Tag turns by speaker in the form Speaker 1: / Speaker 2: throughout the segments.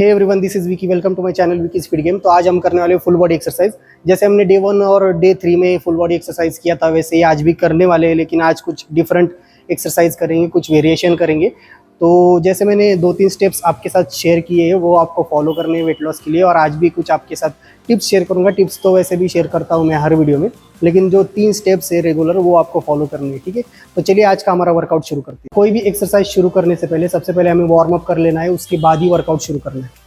Speaker 1: Hey everyone, this is Vicky. Welcome to my channel Vicky speed game. तो आज हम करने वाले फुल बॉडी एक्सरसाइज। जैसे हमने डे 1 और डे 3 में फुल बॉडी एक्सरसाइज किया था, वैसे ही आज भी करने वाले हैं, लेकिन आज कुछ डिफरेंट एक्सरसाइज करेंगे, कुछ वेरिएशन करेंगे। तो जैसे मैंने 2-3 स्टेप्स आपके साथ शेयर किए हैं, वो आपको फॉलो करने हैं वेट लॉस के लिए। और आज भी कुछ आपके साथ टिप्स शेयर करूंगा। टिप्स तो वैसे भी शेयर करता हूँ मैं हर वीडियो में, लेकिन जो 3 स्टेप्स है रेगुलर, वो आपको फॉलो करनी है, ठीक है। तो चलिए आज का हमारा वर्कआउट शुरू करते हैं। कोई भी एक्सरसाइज शुरू करने से पहले सबसे पहले हमें वार्म अप कर लेना है, उसके बाद ही वर्कआउट शुरू करना है।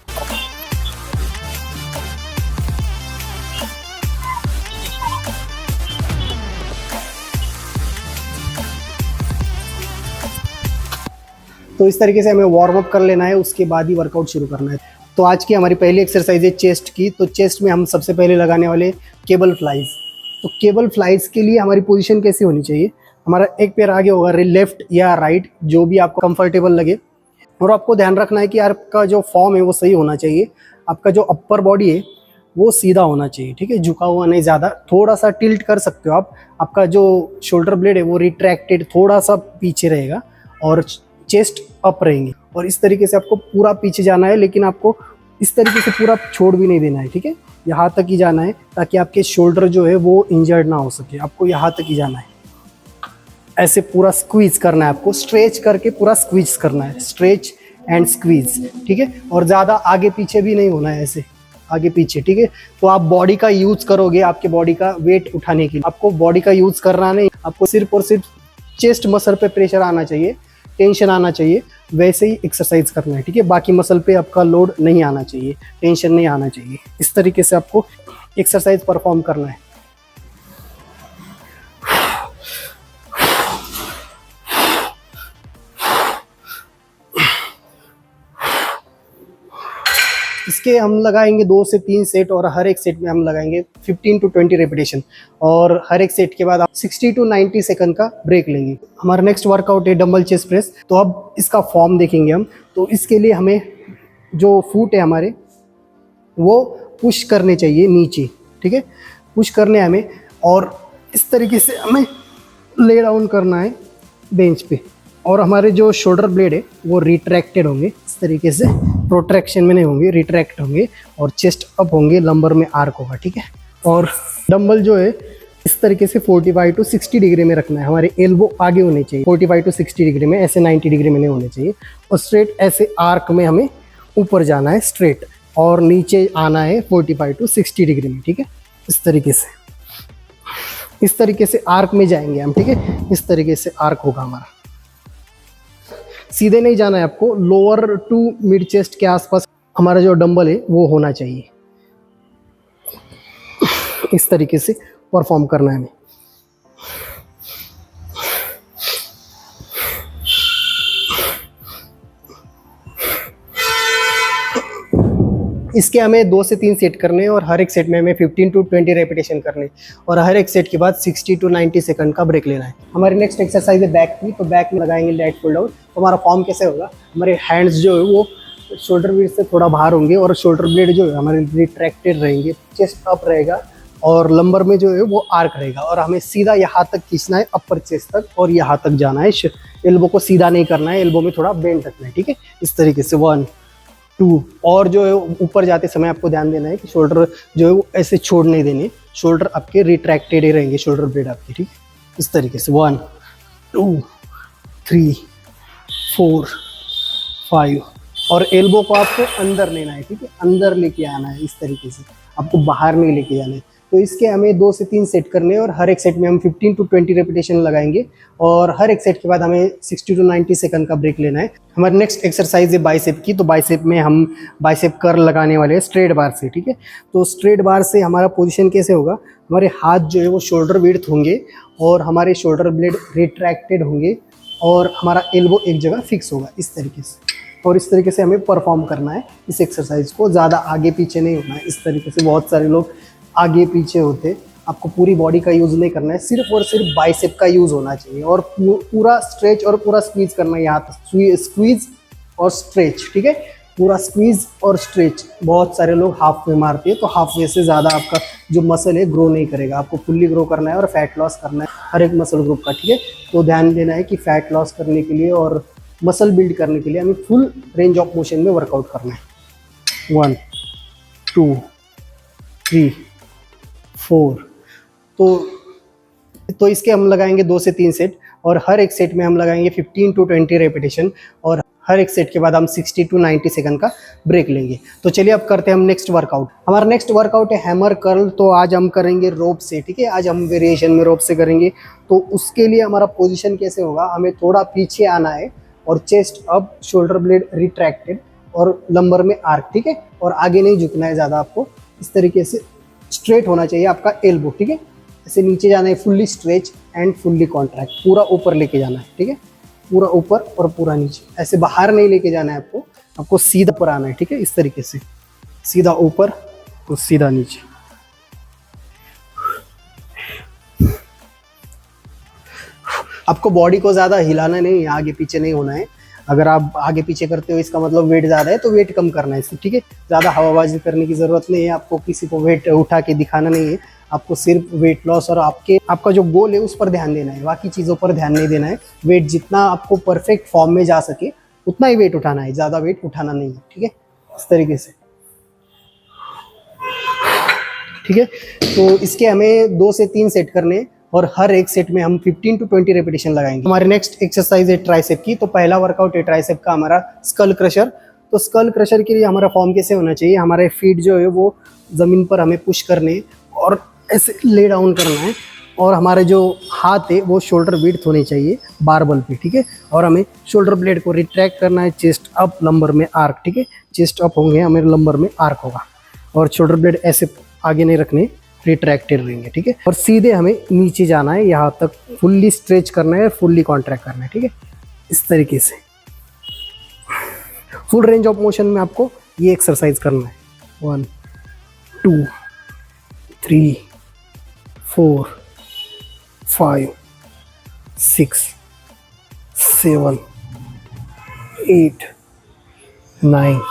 Speaker 1: तो इस तरीके से हमें वार्म अप कर लेना है, उसके बाद ही वर्कआउट शुरू करना है। तो आज की हमारी पहली एक्सरसाइज है चेस्ट की। तो चेस्ट में हम सबसे पहले लगाने वाले केबल फ्लाइज। तो केबल फ्लाइज के लिए हमारी पोजीशन कैसी होनी चाहिए? हमारा एक पैर आगे होगा, लेफ्ट या राइट, जो भी आपको कंफर्टेबल लगे। और आपको ध्यान रखना है कि आपका जो फॉर्म है वो सही होना चाहिए। आपका जो अपर बॉडी है वो सीधा होना चाहिए, ठीक है, झुका हुआ नहीं ज़्यादा। थोड़ा सा टिल्ट कर सकते हो आप। आपका जो शोल्डर ब्लेड है वो रिट्रैक्टेड थोड़ा सा पीछे रहेगा और चेस्ट अप रहेंगे। और इस तरीके से आपको पूरा पीछे जाना है, लेकिन आपको इस तरीके से पूरा छोड़ भी नहीं देना है, ठीक है। यहाँ तक ही जाना है ताकि आपके शोल्डर जो है वो इंजर्ड ना हो सके। आपको यहाँ तक ही जाना है, ऐसे पूरा स्क्वीज करना है आपको, स्ट्रेच करके पूरा स्क्वीज करना है, स्ट्रेच एंड स्क्वीज, ठीक है। और ज़्यादा आगे पीछे भी नहीं होना है, ऐसे आगे पीछे, ठीक है। तो आप बॉडी का यूज करोगे, आपके बॉडी का वेट उठाने के लिए आपको बॉडी का यूज करना नहीं। आपको सिर्फ और सिर्फ चेस्ट मसल पे प्रेशर आना चाहिए, टेंशन आना चाहिए, वैसे ही एक्सरसाइज करना है, ठीक है। बाकी मसल पे आपका लोड नहीं आना चाहिए, टेंशन नहीं आना चाहिए। इस तरीके से आपको एक्सरसाइज परफॉर्म करना है। इसके हम लगाएंगे 2 से 3 सेट, और हर एक सेट में हम लगाएंगे 15 to 20 रेपिटेशन। और हर एक सेट के बाद आप 60 to 90 सेकंड का ब्रेक लेंगे। हमारा नेक्स्ट वर्कआउट है डंबल चेस्ट प्रेस। तो अब इसका फॉर्म देखेंगे हम। तो इसके लिए हमें जो फुट है हमारे वो पुश करने चाहिए नीचे, ठीक है, पुश करने हमें। और इस तरीके से हमें ले डाउन करना है बेंच पे। और हमारे जो शोल्डर ब्लेड है वो रिट्रैक्टेड होंगे, इस तरीके से प्रोट्रैक्शन में नहीं होंगे, रिट्रैक्ट होंगे। और चेस्ट अप होंगे, लंबर में आर्क होगा, ठीक है। और डंबल जो है इस तरीके से 45 to 60 डिग्री में रखना है। हमारे एल्बो आगे होने चाहिए 45 to 60 डिग्री में, ऐसे 90 डिग्री में नहीं होने चाहिए। और स्ट्रेट ऐसे आर्क में हमें ऊपर जाना है स्ट्रेट, और नीचे आना है 45 to 60 डिग्री में, ठीक है। इस तरीके से आर्क में जाएंगे हम, ठीक है। इस तरीके से आर्क होगा हमारा। सीधे नहीं जाना है आपको, लोअर टू मिड चेस्ट के आसपास हमारा जो डंबल है वो होना चाहिए। इस तरीके से परफॉर्म करना है हमें। इसके हमें 2 से 3 सेट करने हैं, और हर एक सेट में हमें 15 to 20 रेपिटेशन करने, और हर एक सेट के बाद 60 to 90 सेकंड का ब्रेक लेना है। हमारी नेक्स्ट एक्सरसाइज है बैक की। तो बैक में लगाएंगे लेट पुल डाउन। तो हमारा फॉर्म कैसे होगा? हमारे हैंड्स जो है वो शोल्डर ब्लेड से थोड़ा बाहर होंगे, और शोल्डर ब्लेड जो है हमारे रिट्रैक्टेड रहेंगे, चेस्ट अप रहेगा, और लंबर में जो है वो आर्क रहेगा। और हमें सीधा यहाँ तक खींचना है, अपर चेस्ट तक, और यहाँ तक जाना है। एल्बो को सीधा नहीं करना है, एल्बो में थोड़ा बेंड रखना है, ठीक है। इस तरीके से 1 2। और जो है ऊपर जाते समय आपको ध्यान देना है कि शोल्डर जो है वो ऐसे छोड़ नहीं देने, शोल्डर आपके रिट्रैक्टेड ही रहेंगे, शोल्डर ब्लेड आपके, ठीक। इस तरीके से 1 2 3 4 5। और एल्बो को आपको अंदर लेना है, ठीक है, अंदर लेके आना है। इस तरीके से आपको बाहर नहीं लेके जाना है। तो इसके हमें 2 से 3 सेट करने हैं, और हर एक सेट में हम 15 to 20 रेपिटेशन लगाएंगे। और हर एक सेट के बाद हमें 60 to 90 सेकंड का ब्रेक लेना है। हमारी नेक्स्ट एक्सरसाइज है बाइसेप की। तो बाइसेप में हम बाइसेप कर्ल लगाने वाले हैं स्ट्रेट बार से, ठीक है। तो स्ट्रेट बार से हमारा पोजीशन कैसे होगा? हमारे हाथ जो है वो शोल्डर विड्थ होंगे, और हमारे शोल्डर ब्लेड रिट्रैक्टेड होंगे, और हमारा एल्बो एक जगह फिक्स होगा, इस तरीके से। और इस तरीके से हमें परफॉर्म करना है इस एक्सरसाइज को। ज़्यादा आगे पीछे नहीं होना है। इस तरीके से बहुत सारे लोग आगे पीछे होते। आपको पूरी बॉडी का यूज़ नहीं करना है, सिर्फ और सिर्फ बाइसेप का यूज़ होना चाहिए। और पूरा स्ट्रेच और पूरा स्क्वीज करना है, यहाँ तक स्क्वीज और स्ट्रेच, ठीक है। पूरा स्क्वीज और स्ट्रेच। बहुत सारे लोग हाफ वे मारते हैं, तो हाफ वे से ज़्यादा आपका जो मसल है ग्रो नहीं करेगा। आपको फुल्ली ग्रो करना है और फैट लॉस करना है हर एक मसल ग्रुप का, ठीक है। तो ध्यान देना है कि फैट लॉस करने के लिए और मसल बिल्ड करने के लिए हमें फुल रेंज ऑफ मोशन में वर्कआउट करना है। 1 2 3 4। तो इसके हम लगाएंगे 2 से 3 सेट, और हर एक सेट में हम लगाएंगे 15 टू 20 रेपिटेशन, और हर एक सेट के बाद हम 60 टू 90 सेकंड का ब्रेक लेंगे। तो चलिए अब करते हैं हम नेक्स्ट वर्कआउट। हमारा नेक्स्ट वर्कआउट है हैमर कर्ल। तो आज हम करेंगे रोप से, ठीक है। आज हम वेरिएशन में रोप से करेंगे। तो उसके लिए हमारा पोजीशन कैसे होगा, हमें थोड़ा पीछे आना है और chest up, shoulder blade retracted और लंबर में आर्क, ठीक है। और आगे नहीं झुकना है ज़्यादा, आपको इस तरीके से स्ट्रेट होना चाहिए आपका एल्बो, ठीक है। ऐसे नीचे जाना है, fully stretch and fully contract, पूरा ऊपर लेके जाना है, ठीक है। पूरा ऊपर और पूरा नीचे, ऐसे बाहर नहीं लेके जाना है आपको सीधा ऊपर आना है, ठीक है। इस तरीके से सीधा ऊपर और सीधा नीचे। आपको बॉडी को ज़्यादा हिलाना नहीं है, आगे पीछे नहीं होना है। अगर आप आगे पीछे करते हो इसका मतलब वेट ज़्यादा है, तो वेट कम करना है इससे, ठीक है। ज़्यादा हवाबाजी करने की ज़रूरत नहीं है, आपको किसी को वेट उठा के दिखाना नहीं है। आपको सिर्फ वेट लॉस और आपका जो गोल है उस पर ध्यान देना है, बाकी चीज़ों पर ध्यान नहीं देना है। वेट जितना आपको परफेक्ट फॉर्म में जा सके उतना ही वेट उठाना है, ज़्यादा वेट उठाना नहीं है, ठीक है। इस तरीके से, ठीक है। तो इसके हमें 2 से 3 सेट करने हैं, और हर एक सेट में हम 15 टू 20 रेपिटेशन लगाएंगे। हमारे नेक्स्ट एक्सरसाइज है ट्राइसेप की। तो पहला वर्कआउट है ट्राइसेप का हमारा स्कल क्रशर। तो स्कल क्रशर के लिए हमारा फॉर्म कैसे होना चाहिए, हमारे फीट जो है वो ज़मीन पर हमें पुश करने और ऐसे ले डाउन करना है, और हमारे जो हाथ है वो शोल्डर विड्थ होनी चाहिए बारबल पे, ठीक है। और हमें शोल्डर ब्लेड को रिट्रैक्ट करना है, चेस्ट अप, लंबर में आर्क, ठीक है। चेस्ट अप होंगे, हमें लंबर में आर्क होगा, और शोल्डर ब्लेड ऐसे आगे नहीं रखने, रिट्रैक्टेड रहेंगे, ठीक है। और सीधे हमें नीचे जाना है, यहाँ तक फुल्ली स्ट्रेच करना है, फुल्ली कॉन्ट्रैक्ट करना है, ठीक है। इस तरीके से फुल रेंज ऑफ मोशन में आपको ये एक्सरसाइज करना है। 1 2 3 4 5 6 7 8 9।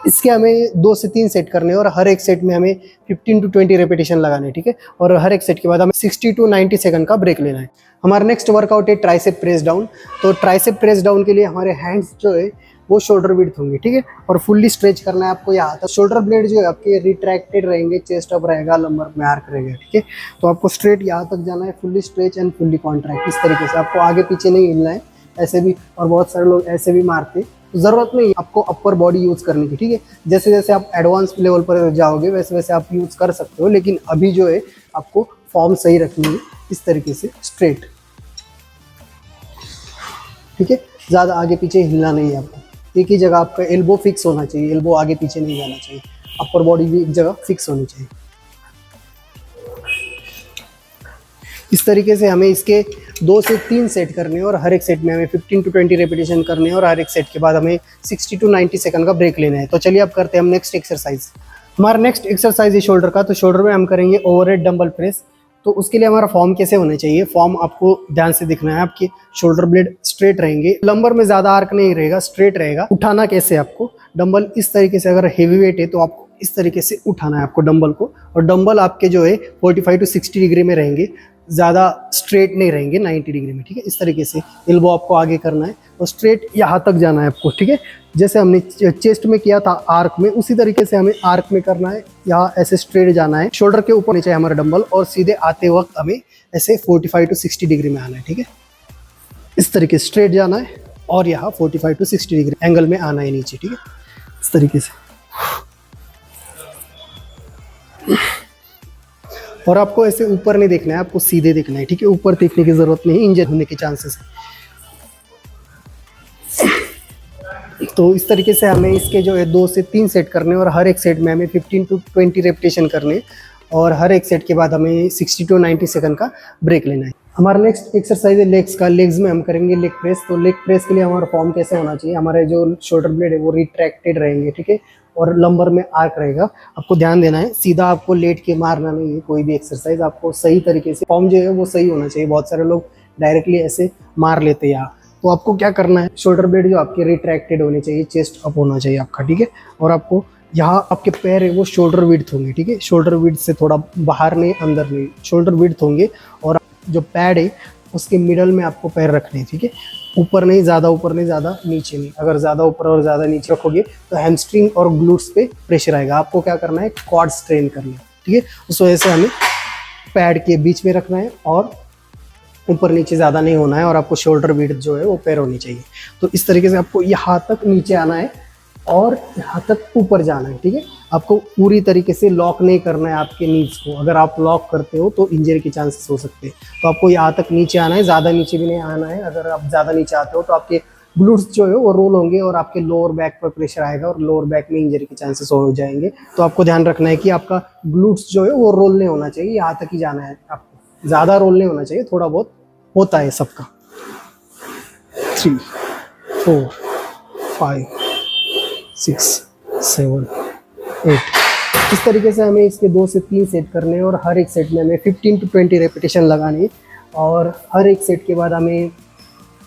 Speaker 1: इसके हमें 2 से 3 सेट करने हैं, और हर एक सेट में हमें 15 टू 20 रेपिटेशन लगाने, ठीक है। और हर एक सेट के बाद हमें 60 टू 90 सेकंड का ब्रेक लेना है। हमारा नेक्स्ट वर्कआउट है ट्राइसेप प्रेस डाउन। तो ट्राइसेप प्रेस डाउन के लिए हमारे हैंड्स जो है वो शोल्डर विड्थ होंगे, ठीक है। और फुल्ली स्ट्रेच करना है आपको यहाँ तक। शोल्डर ब्लेड जो है आपके रिट्रैक्टेड रहेंगे, चेस्ट अप रहेगा, लंबर में आर्क रहेगा, ठीक है। तो आपको स्ट्रेट यहाँ तक जाना है, fully stretch and fully contract. इस तरीके से आपको आगे पीछे नहीं हिलना है, ऐसे भी। और बहुत सारे लोग ऐसे भी मारते, तो ज़रूरत नहीं है आपको अपर बॉडी यूज़ करने की, ठीक है। जैसे जैसे आप एडवांस लेवल पर जाओगे वैसे वैसे आप यूज़ कर सकते हो, लेकिन अभी जो है आपको फॉर्म सही रखनी है, इस तरीके से स्ट्रेट, ठीक है। ज़्यादा आगे पीछे हिलना नहीं है आपको, एक ही जगह आपका एल्बो फिक्स होना चाहिए, एल्बो आगे पीछे नहीं जाना चाहिए, अपर बॉडी भी एक जगह फिक्स होनी चाहिए। इस तरीके से हमें इसके 2 से 3 सेट करने हैं, और हर एक सेट में हमें 15 टू 20 रेपिटेशन करने हैं, और हर एक सेट के बाद हमें 60 टू 90 सेकंड का ब्रेक लेना है। तो चलिए अब करते हैं हम नेक्स्ट एक्सरसाइज। हमारा नेक्स्ट एक्सरसाइज है शोल्डर का। तो शोल्डर में हम करेंगे ओवरहेड डंबल प्रेस। तो उसके लिए हमारा फॉर्म कैसे होना चाहिए, फॉर्म आपको ध्यान से दिखना है। आपके शोल्डर ब्लेड स्ट्रेट रहेंगे, लंबर में ज़्यादा आर्क नहीं रहेगा, स्ट्रेट रहेगा। उठाना कैसे आपको, डंबल इस तरीके से, अगर हेवी वेट है तो आपको इस तरीके से उठाना है आपको डंबल को, और डंबल आपके जो है 45 टू 60 डिग्री में रहेंगे, ज़्यादा स्ट्रेट नहीं रहेंगे 90 डिग्री में, ठीक है। इस तरीके से एल्बो आपको आगे करना है, और स्ट्रेट यहाँ तक जाना है आपको, ठीक है। जैसे हमने चेस्ट में किया था आर्क में, उसी तरीके से हमें आर्क में करना है, यहाँ ऐसे स्ट्रेट जाना है। शोल्डर के ऊपर नीचे हमारा डंबल, और सीधे आते वक्त हमें ऐसे 45 टू 60 डिग्री में आना है, ठीक है। इस तरीके से स्ट्रेट जाना है, और यहाँ 45 टू 60 डिग्री एंगल में आना है नीचे, ठीक है। इस तरीके से। और आपको ऐसे ऊपर नहीं देखना है, आपको सीधे देखना है, ठीक है। ऊपर देखने की जरूरत नहीं, इंजर होने के चांसेस है। तो इस तरीके से हमें इसके जो है 2 से 3 सेट करने, और हर एक सेट में हमें 15 टू 20 रेपिटेशन करने, और हर एक सेट के बाद हमें 60 टू 90 सेकंड का ब्रेक लेना है। हमारा नेक्स्ट एक्सरसाइज है लेग्स का। लेग्स में हम करेंगे लेग प्रेस। तो लेग प्रेस के लिए हमारा फॉर्म कैसे होना चाहिए, हमारे जो शोल्डर ब्लेड है वो रिट्रैक्टेड रहेंगे, ठीक है। और लंबर में आर्क रहेगा। आपको ध्यान देना है, सीधा आपको लेट के मारना नहीं है कोई भी एक्सरसाइज, आपको सही तरीके से फॉर्म जो है वो सही होना चाहिए। बहुत सारे लोग डायरेक्टली ऐसे मार लेते हैं यहाँ। तो आपको क्या करना है, शोल्डर ब्लेड जो आपके रिट्रैक्टेड होने चाहिए, चेस्ट अप होना चाहिए आपका, ठीक है। और आपको यहाँ आपके पैर है वो शोल्डर विड्थ होंगे, ठीक है। शोल्डर विड्थ से थोड़ा बाहर नहीं, अंदर नहीं, शोल्डर विड्थ होंगे। और जो पैड है उसके मिडल में आपको पैर रखने हैं, ठीक है। ऊपर नहीं, ज़्यादा ऊपर नहीं, ज़्यादा नीचे नहीं। अगर ज़्यादा ऊपर और ज़्यादा नीचे रखोगे तो हैमस्ट्रिंग और ग्लूट्स पे प्रेशर आएगा। आपको क्या करना है, क्वाड स्ट्रेन करना है, ठीक है। उस वजह से हमें पैड के बीच में रखना है और ऊपर नीचे ज़्यादा नहीं होना है, और आपको शोल्डर विड्थ जो है वो पैर होनी चाहिए। तो इस तरीके से आपको यहाँ तक नीचे आना है और यहाँ तक ऊपर जाना है, ठीक है। आपको पूरी तरीके से लॉक नहीं करना है आपके नीज को। अगर आप लॉक करते हो तो इंजरी के चांसेस हो सकते हैं। तो आपको यहाँ तक नीचे आना है, ज़्यादा नीचे भी नहीं आना है। अगर आप ज़्यादा नीचे आते हो तो आपके ग्लूट्स जो है वो रोल होंगे और आपके लोअर बैक पर प्रेशर आएगा और लोअर बैक में इंजरी के चांसेस हो जाएंगे। तो आपको ध्यान रखना है कि आपका ग्लूट्स जो है वो रोल नहीं होना चाहिए, यहाँ तक ही जाना है आपको, ज़्यादा रोल नहीं होना चाहिए, थोड़ा बहुत होता है सबका। 3 4 5 6 7 8 इस तरीके से हमें इसके 2 से 3 सेट करने हैं और हर एक सेट में हमें 15 to 20 रेपिटेशन लगानी है और हर एक सेट के बाद हमें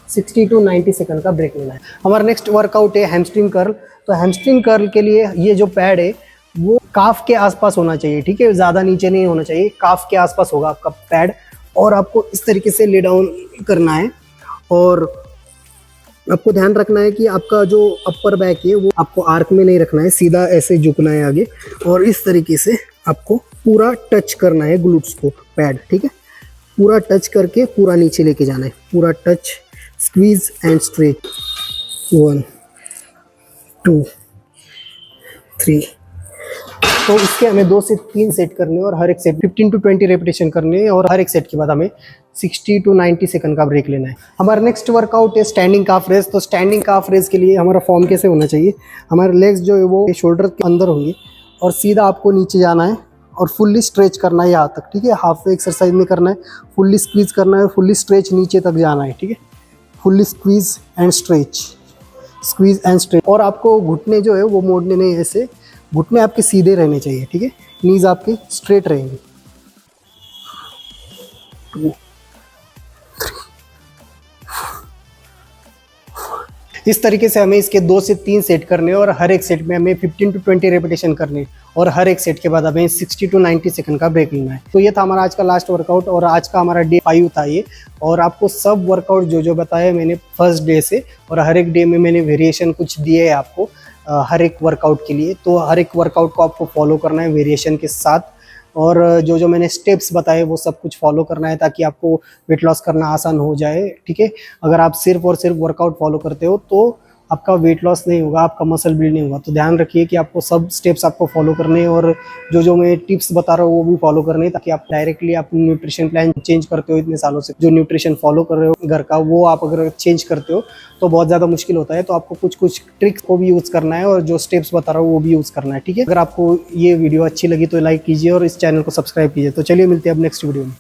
Speaker 1: 60 to 90 सेकंड का ब्रेक लेना है। हमारा नेक्स्ट वर्कआउट है हैमस्ट्रिंग कर्ल। तो हैमस्ट्रिंग कर्ल के लिए ये जो पैड है वो काफ के आसपास होना चाहिए, ठीक है, ज़्यादा नीचे नहीं होना चाहिए, काफ के आसपास होगा आपका पैड। और आपको इस तरीके से ले डाउन करना है और आपको ध्यान रखना है कि आपका जो अपर बैक है वो आपको आर्क में नहीं रखना है, सीधा ऐसे झुकना है आगे और इस तरीके से आपको पूरा टच करना है ग्लूट्स को, पैड, ठीक है। पूरा टच करके पूरा नीचे लेके जाना है, पूरा टच, स्क्वीज एंड स्ट्रेच। 1 2 3 तो इसके हमें 2 से 3 सेट करने हैं और हर एक सेट 15 to 20 रेपिटेशन करने हैं और हर एक सेट के बाद हमें 60 to 90 सेकंड का ब्रेक लेना है। हमारा नेक्स्ट वर्कआउट है स्टैंडिंग काफ रेज। तो स्टैंडिंग काफ रेज के लिए हमारा फॉर्म कैसे होना चाहिए, हमारे लेग्स जो है वो शोल्डर के अंदर होंगे और सीधा आपको नीचे जाना है और फुल्ली स्ट्रेच करना है यहाँ तक, ठीक है। हाफ वे एक्सरसाइज में करना है, फुल्ली स्क्वीज करना है और फुल्ली स्ट्रेच नीचे तक जाना है, ठीक है। Fully squeeze and stretch, squeeze and stretch. और आपको घुटने जो है वो मोड़ने नहीं, ऐसे घुटने आपके सीधे रहने चाहिए, ठीक है। नीज आपके स्ट्रेट रहेंगे। 2 3 इस तरीके से हमें इसके 2 से 3 सेट करने और हर एक सेट में हमें 15 to 20 रेपिटेशन करने और हर एक सेट के बाद हमें 60 to 90 सेकंड का ब्रेक लेना है। तो ये था हमारा आज का लास्ट वर्कआउट और आज का हमारा डे 5 था ये। और आपको सब वर्कआउट जो जो बताया मैंने फर्स्ट डे से, और हर एक डे में मैंने वेरिएशन कुछ दिए है आपको हर एक वर्कआउट के लिए। तो हर एक वर्कआउट को आपको फॉलो करना है वेरिएशन के साथ, और जो जो मैंने स्टेप्स बताए वो सब कुछ फॉलो करना है ताकि आपको वेट लॉस करना आसान हो जाए, ठीक है। अगर आप सिर्फ और सिर्फ वर्कआउट फॉलो करते हो तो आपका वेट लॉस नहीं होगा, आपका मसल बिल्ड नहीं होगा। तो ध्यान रखिए कि आपको सब स्टेप्स आपको फॉलो करने हैं और जो जो मैं टिप्स बता रहा हूँ वो भी फॉलो करने हैं, ताकि आप डायरेक्टली आप न्यूट्रिशन प्लान चेंज करते हो इतने सालों से, जो न्यूट्रिशन फॉलो कर रहे हो घर का, वो आप अगर चेंज करते हो तो बहुत ज़्यादा मुश्किल होता है। तो आपको कुछ कुछ ट्रिक्स को भी यूज़ करना है और जो स्टेप्स बता रहा हूँ वो भी यूज़ करना है, ठीक है। अगर आपको ये वीडियो अच्छी लगी तो लाइक कीजिए और इस चैनल को सब्सक्राइब कीजिए। तो चलिए मिलते हैं अब नेक्स्ट वीडियो में।